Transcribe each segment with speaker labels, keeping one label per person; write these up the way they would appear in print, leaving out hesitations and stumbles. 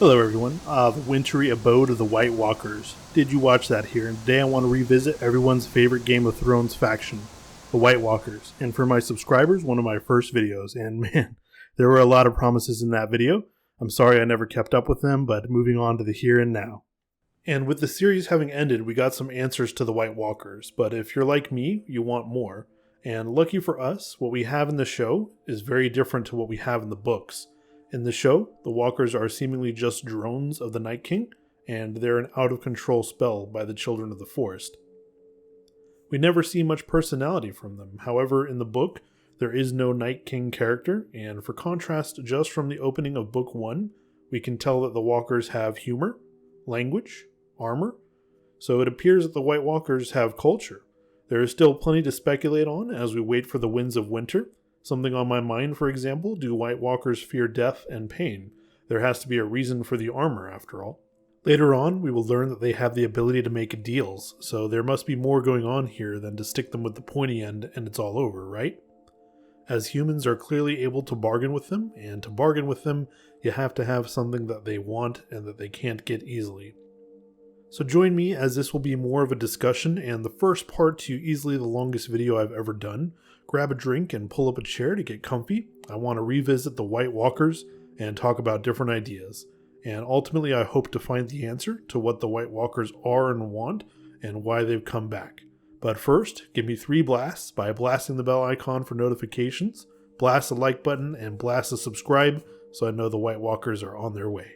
Speaker 1: Hello, everyone. The wintry abode of the White Walkers. Did you watch that here? And today I want to revisit everyone's favorite Game of Thrones faction, the White Walkers. And for my subscribers, one of my first videos. And man, there were a lot of promises in that video. I'm sorry I never kept up with them, but moving on to the here and now. And with the series having ended, we got some answers to the White Walkers. But if you're like me, you want more. And lucky for us, what we have in the show is very different to what we have in the books. In the show, the Walkers are seemingly just drones of the Night King, and they're an out-of-control spell by the Children of the Forest. We never see much personality from them. However, in the book, there is no Night King character, and for contrast, just from the opening of Book 1, we can tell that the Walkers have humor, language, armor, so it appears that the White Walkers have culture. There is still plenty to speculate on as we wait for the Winds of Winter. Something on my mind, for example, do White Walkers fear death and pain? There has to be a reason for the armor, after all. Later on, we will learn that they have the ability to make deals, so there must be more going on here than to stick them with the pointy end and it's all over, right? As humans are clearly able to bargain with them, and to bargain with them, you have to have something that they want and that they can't get easily. So join me as this will be more of a discussion and the first part to easily the longest video I've ever done. Grab a drink and pull up a chair to get comfy. I want to revisit the White Walkers and talk about different ideas. And ultimately I hope to find the answer to what the White Walkers are and want and why they've come back. But first, give me 3 blasts by blasting the bell icon for notifications, blast the like button, and blast the subscribe so I know the White Walkers are on their way.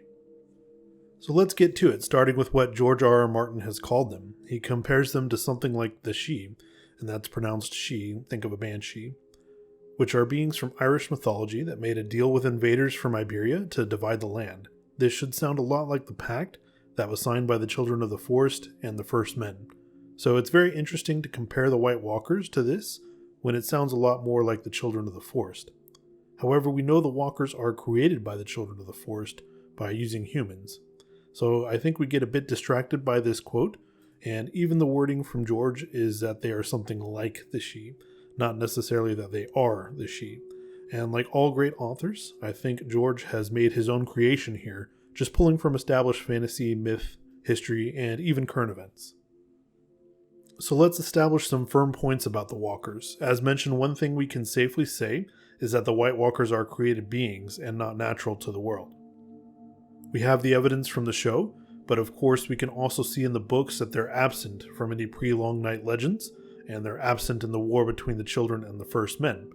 Speaker 1: So let's get to it, starting with what George R.R. Martin has called them. He compares them to something like the Sidhe, and that's pronounced she, think of a banshee, which are beings from Irish mythology that made a deal with invaders from Iberia to divide the land. This should sound a lot like the pact that was signed by the Children of the Forest and the First Men. So it's very interesting to compare the White Walkers to this when it sounds a lot more like the Children of the Forest. However, we know the Walkers are created by the Children of the Forest by using humans. So I think we get a bit distracted by this quote, and even the wording from George is that they are something like the Sidhe, not necessarily that they are the Sidhe. And like all great authors, I think George has made his own creation here, just pulling from established fantasy, myth, history, and even current events. So let's establish some firm points about the Walkers. As mentioned, one thing we can safely say is that the White Walkers are created beings and not natural to the world. We have the evidence from the show, but of course we can also see in the books that they're absent from any pre-Long Night legends, and they're absent in the war between the Children and the First Men.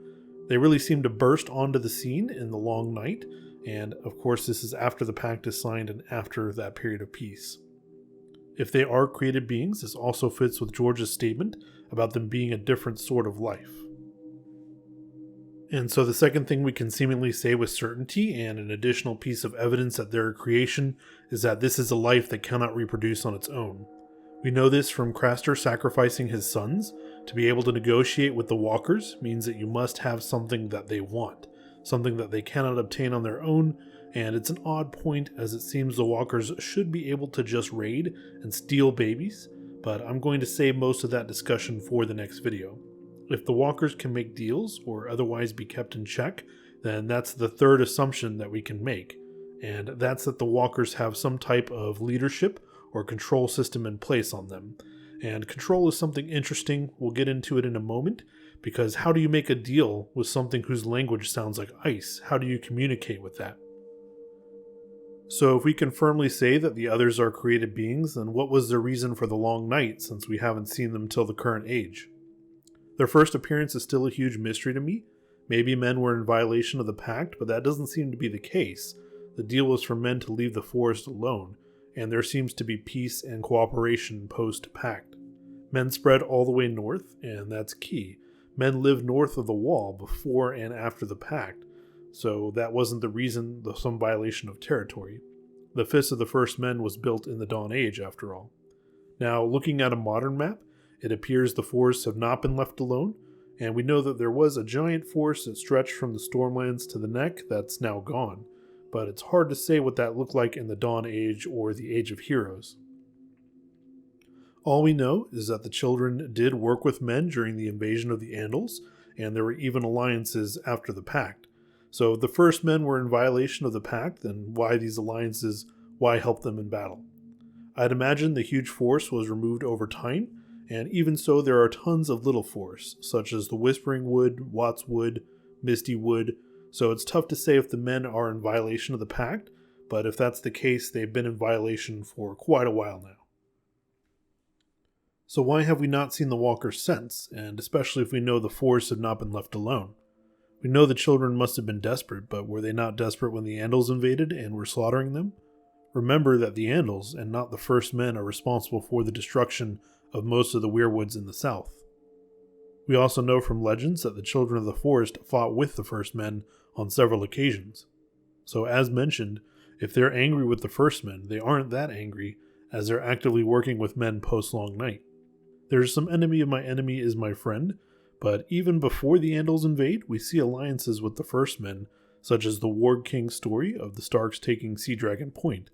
Speaker 1: They really seem to burst onto the scene in the Long Night, and of course this is after the pact is signed and after that period of peace. If they are created beings, this also fits with George's statement about them being a different sort of life. And so the second thing we can seemingly say with certainty, and an additional piece of evidence that they're a creation, is that this is a life that cannot reproduce on its own. We know this from Craster sacrificing his sons. To be able to negotiate with the Walkers means that you must have something that they want, something that they cannot obtain on their own, and it's an odd point as it seems the Walkers should be able to just raid and steal babies, but I'm going to save most of that discussion for the next video. If the Walkers can make deals or otherwise be kept in check, then that's the third assumption that we can make, and that's that the Walkers have some type of leadership or control system in place on them. And control is something interesting. We'll get into it in a moment, because how do you make a deal with something whose language sounds like ice? How do you communicate with that? So if we can firmly say that the others are created beings, then what was their reason for the Long Night, since we haven't seen them till the current age? Their first appearance is still a huge mystery to me. Maybe men were in violation of the pact, but that doesn't seem to be the case. The deal was for men to leave the forest alone, and there seems to be peace and cooperation post-pact. Men spread all the way north, and that's key. Men lived north of the wall before and after the pact, so that wasn't the reason some violation of territory. The Fist of the First Men was built in the Dawn Age, after all. Now, looking at a modern map, it appears the forests have not been left alone, and we know that there was a giant forest that stretched from the Stormlands to the Neck that's now gone, but it's hard to say what that looked like in the Dawn Age or the Age of Heroes. All we know is that the Children did work with men during the invasion of the Andals, and there were even alliances after the pact. So if the First Men were in violation of the pact, then why these alliances why help them in battle? I'd imagine the huge force was removed over time, and even so there are tons of little force, such as the Whispering Wood, Watts Wood, Misty Wood, so it's tough to say if the men are in violation of the pact, but if that's the case, they've been in violation for quite a while now. So why have we not seen the walkers since, and especially if we know the force have not been left alone? We know the children must have been desperate, but were they not desperate when the Andals invaded and were slaughtering them? Remember that the Andals, and not the First Men, are responsible for the destruction of most of the weirwoods in the south. We also know from legends that the Children of the Forest fought with the First Men on several occasions. So as mentioned, if they're angry with the First Men, they aren't that angry, as they're actively working with men post-Long Night. There's some enemy of my enemy is my friend, but even before the Andals invade, we see alliances with the First Men, such as the Warg King story of the Starks taking Sea Dragon Point.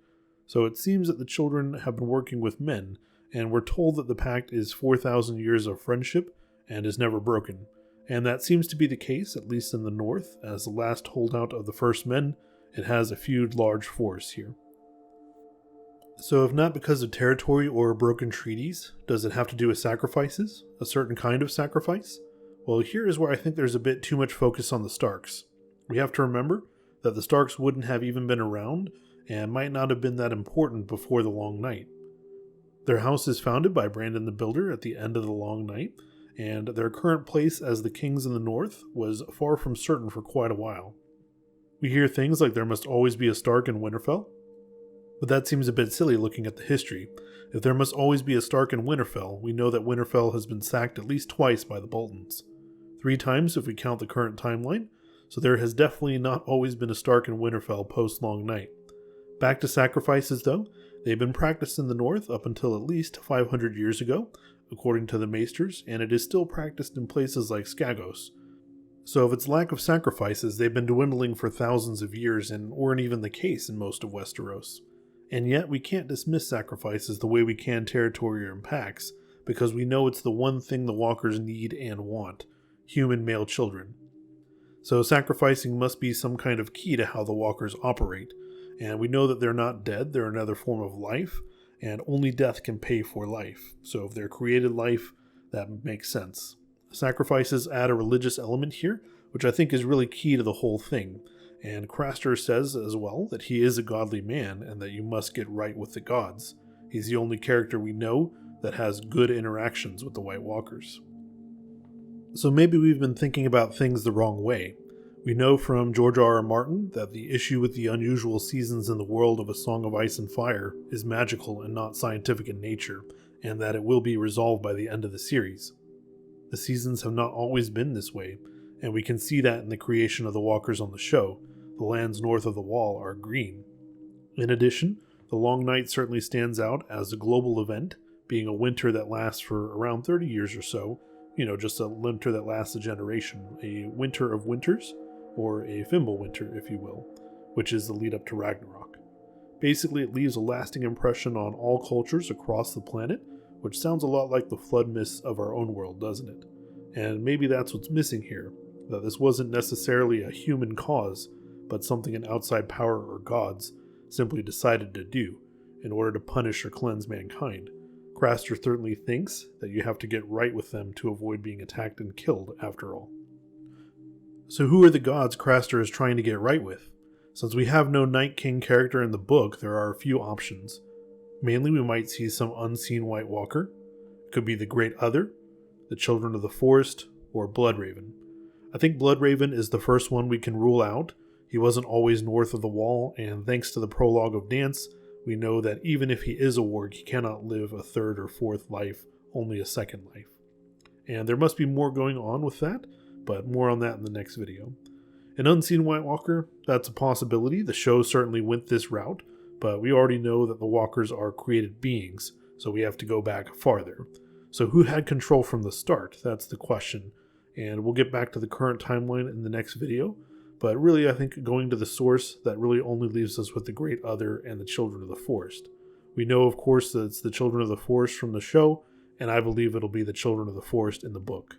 Speaker 1: So it seems that the children have been working with men, and we're told that the pact is 4,000 years of friendship and is never broken. And that seems to be the case, at least in the north, as the last holdout of the First Men, it has a few large forests here. So if not because of territory or broken treaties, does it have to do with sacrifices? A certain kind of sacrifice? Well, here is where I think there's a bit too much focus on the Starks. We have to remember that the Starks wouldn't have even been around and might not have been that important before the Long Night. Their house is founded by Brandon the Builder at the end of the Long Night, and their current place as the kings in the north was far from certain for quite a while. We hear things like there must always be a Stark in Winterfell, but that seems a bit silly looking at the history. If there must always be a Stark in Winterfell, we know that Winterfell has been sacked at least twice by the Boltons. 3 times if we count the current timeline, so there has definitely not always been a Stark in Winterfell post-Long Night. Back to sacrifices though, they've been practiced in the north up until at least 500 years ago, according to the Maesters, and it is still practiced in places like Skagos. So if it's lack of sacrifices, they've been dwindling for thousands of years and weren't even the case in most of Westeros. And yet we can't dismiss sacrifices the way we can territory or pacts, because we know it's the one thing the walkers need and want: human male children. So sacrificing must be some kind of key to how the walkers operate, and we know that they're not dead, they're another form of life, and only death can pay for life. So if they're created life, that makes sense. Sacrifices add a religious element here, which I think is really key to the whole thing. And Craster says as well that he is a godly man and that you must get right with the gods. He's the only character we know that has good interactions with the White Walkers. So maybe we've been thinking about things the wrong way. We know from George R.R. Martin that the issue with the unusual seasons in the world of A Song of Ice and Fire is magical and not scientific in nature, and that it will be resolved by the end of the series. The seasons have not always been this way, and we can see that in the creation of the walkers on the show. The lands north of the Wall are green. In addition, the Long Night certainly stands out as a global event, being a winter that lasts for around 30 years or so, just a winter that lasts a generation, a winter of winters, or a Fimbulwinter, if you will, which is the lead up to Ragnarok. Basically, it leaves a lasting impression on all cultures across the planet, which sounds a lot like the flood mists of our own world, doesn't it? And maybe that's what's missing here, that this wasn't necessarily a human cause, but something an outside power or gods simply decided to do in order to punish or cleanse mankind. Craster certainly thinks that you have to get right with them to avoid being attacked and killed, after all. So who are the gods Craster is trying to get right with? Since we have no Night King character in the book, there are a few options. Mainly we might see some unseen White Walker. It could be the Great Other, the Children of the Forest, or Bloodraven. I think Bloodraven is the first one we can rule out. He wasn't always north of the Wall, and thanks to the prologue of Dance, we know that even if he is a warg, he cannot live a third or fourth life, only a second life. And there must be more going on with that, but more on that in the next video. An unseen White Walker, that's a possibility. The show certainly went this route, but we already know that the walkers are created beings, so we have to go back farther. So who had control from the start? That's the question. And we'll get back to the current timeline in the next video. But really, I think going to the source, that really only leaves us with the Great Other and the Children of the Forest. We know, of course, that it's the Children of the Forest from the show, and I believe it'll be the Children of the Forest in the book.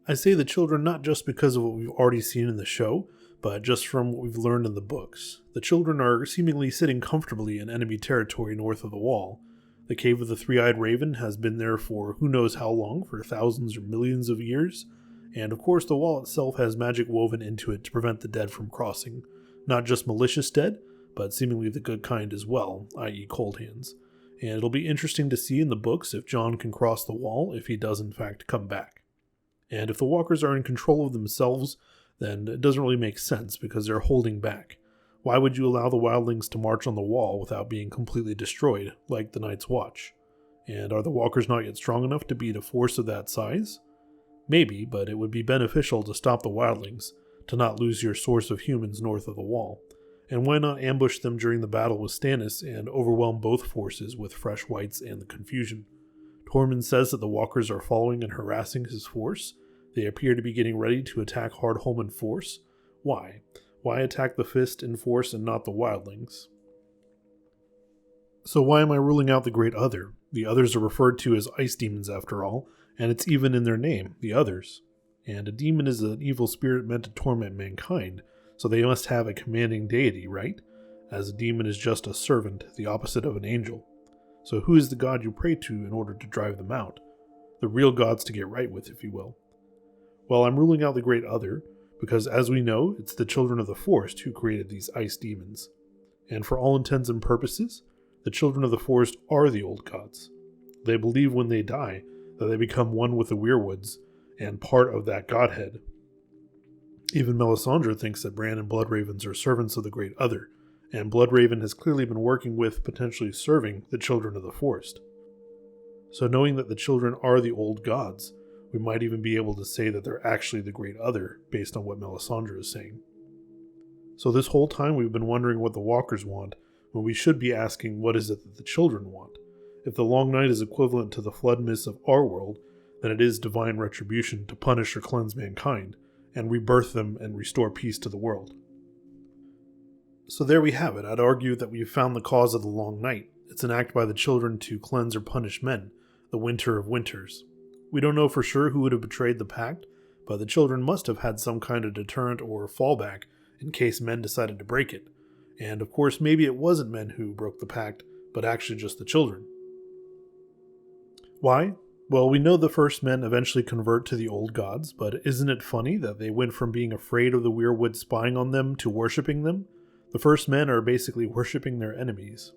Speaker 1: I say the children not just because of what we've already seen in the show, but just from what we've learned in the books, the children are seemingly sitting comfortably in enemy territory north of the wall. The Cave of the Three-Eyed Raven has been there for who knows how long, for thousands or millions of years, and of course the wall itself has magic woven into it to prevent the dead from crossing. Not just malicious dead, but seemingly the good kind as well, i.e. cold hands. And it'll be interesting to see in the books if Jon can cross the wall if he does in fact come back. And if the walkers are in control of themselves, then it doesn't really make sense because they're holding back. Why would you allow the wildlings to march on the wall without being completely destroyed, like the Night's Watch? And are the walkers not yet strong enough to beat a force of that size? Maybe, but it would be beneficial to stop the wildlings, to not lose your source of humans north of the wall. And why not ambush them during the battle with Stannis and overwhelm both forces with fresh whites and the confusion? Tormund says that the walkers are following and harassing his force. They appear to be getting ready to attack Hardhome in force. Why? Why attack the Fist in force and not the wildlings? So why am I ruling out the Great Other? The Others are referred to as ice demons after all, and it's even in their name, the Others. And a demon is an evil spirit meant to torment mankind, so they must have a commanding deity, right? As a demon is just a servant, the opposite of an angel. So who is the god you pray to in order to drive them out? The real gods to get right with, if you will. Well, I'm ruling out the Great Other, because as we know, it's the Children of the Forest who created these ice demons. And for all intents and purposes, the Children of the Forest are the old gods. They believe when they die that they become one with the Weirwoods and part of that godhead. Even Melisandre thinks that Bran and Bloodravens are servants of the Great Other, and Bloodraven has clearly been working with, potentially serving, the Children of the Forest. So knowing that the children are the old gods, we might even be able to say that they're actually the Great Other, based on what Melisandre is saying. So this whole time we've been wondering what the walkers want, when we should be asking what is it that the children want. If the Long Night is equivalent to the flood mists of our world, then it is divine retribution to punish or cleanse mankind, and rebirth them and restore peace to the world. So there we have it. I'd argue that we've found the cause of the Long Night. It's an act by the children to cleanse or punish men, the Winter of Winters. We don't know for sure who would have betrayed the pact, but the children must have had some kind of deterrent or fallback in case men decided to break it. And of course, maybe it wasn't men who broke the pact, but actually just the children. Why? Well, we know the first men eventually convert to the old gods, but isn't it funny that they went from being afraid of the Weirwood spying on them to worshipping them? The first men are basically worshipping their enemies.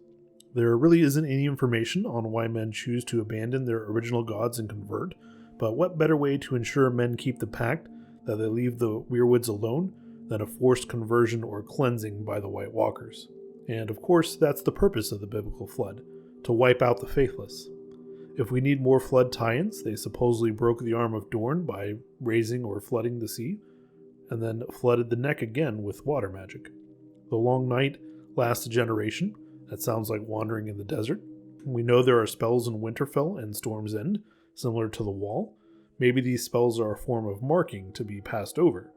Speaker 1: There really isn't any information on why men choose to abandon their original gods and convert, but what better way to ensure men keep the pact, that they leave the Weirwoods alone, than a forced conversion or cleansing by the White Walkers? And of course, that's the purpose of the biblical flood, to wipe out the faithless. If we need more flood tie-ins, they supposedly broke the arm of Dorne by raising or flooding the sea, and then flooded the neck again with water magic. The Long Night lasts a generation. That sounds like wandering in the desert. We know there are spells in Winterfell and Storm's End, similar to the Wall. Maybe these spells are a form of marking to be passed over.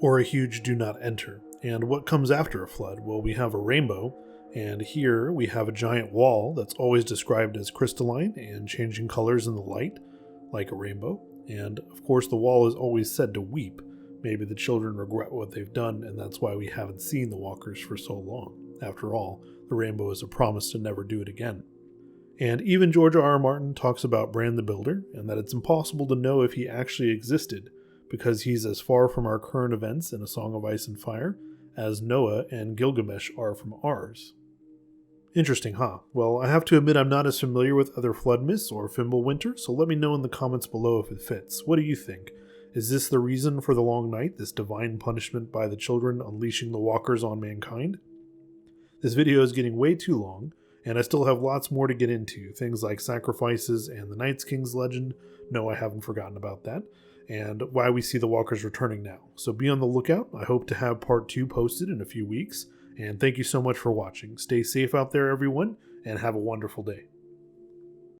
Speaker 1: Or a huge do not enter. And what comes after a flood? Well, we have a rainbow, and here we have a giant wall that's always described as crystalline and changing colors in the light, like a rainbow. And of course the wall is always said to weep. Maybe the children regret what they've done, and that's why we haven't seen the walkers for so long. After all, the rainbow is a promise to never do it again. And even George R. R. Martin talks about Bran the Builder, and that it's impossible to know if he actually existed, because he's as far from our current events in A Song of Ice and Fire as Noah and Gilgamesh are from ours. Interesting, huh? Well, I have to admit I'm not as familiar with other flood myths or Fimbulwinter, so let me know in the comments below if it fits. What do you think? Is this the reason for the Long Night, this divine punishment by the children unleashing the walkers on mankind? This video is getting way too long, and I still have lots more to get into, things like sacrifices and the Night's King's legend. No, I haven't forgotten about that. And why we see the walkers returning now. So be on the lookout. I hope to have part 2 posted in a few weeks. And thank you so much for watching. Stay safe out there, everyone, and have a wonderful day.